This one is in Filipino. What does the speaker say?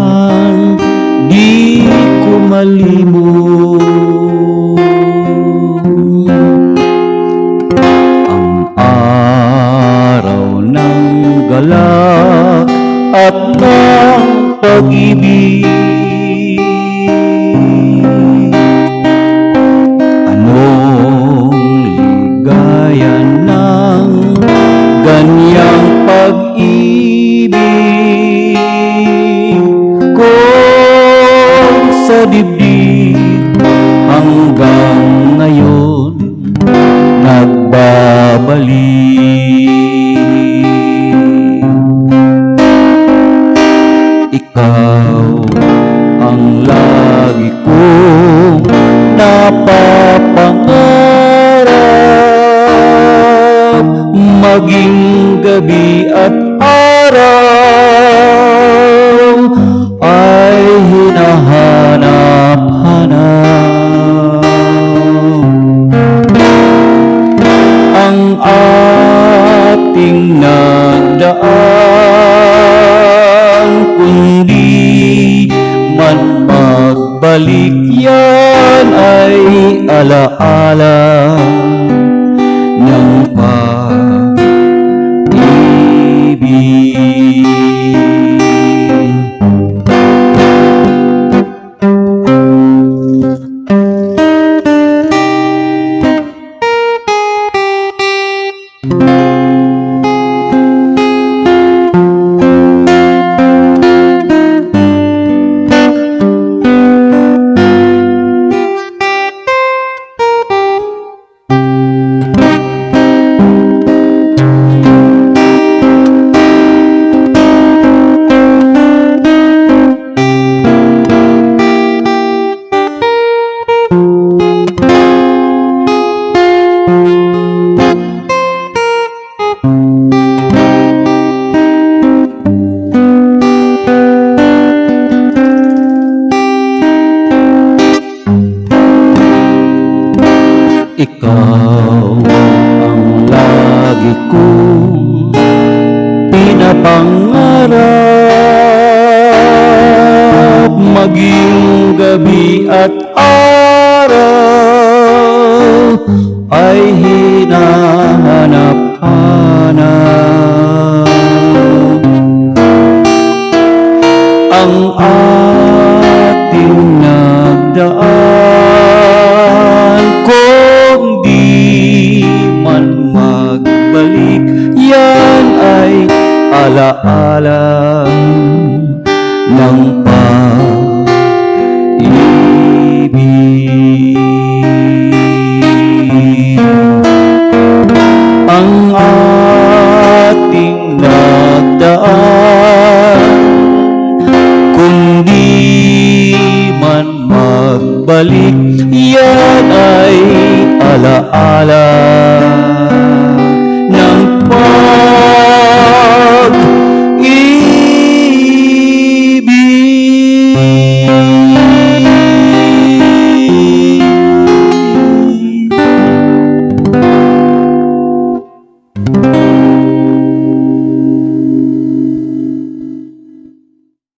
naman di ko malimot ang araw ng galak at ng pag-ibig. Anong ligaya ng ganyang pag-ibig kung sa dibdib hanggang ngayon nagbabalik. Ikaw ang lagi kong napapangarap, maging gabi at araw ay hinahanap-hanap. Ang ating nagdaan, kundi man magbalik yan ay alaala ng pag-ibig. Ikaw ang lagi kong pinapangarap, maging gabi at araw ay hinahanap-hanap. Ang ating nagdaan, kung di man magbalik yan ay alaala ng pag-ibig. Ang ating nagdaan, kung di man magbalik yan ay alaala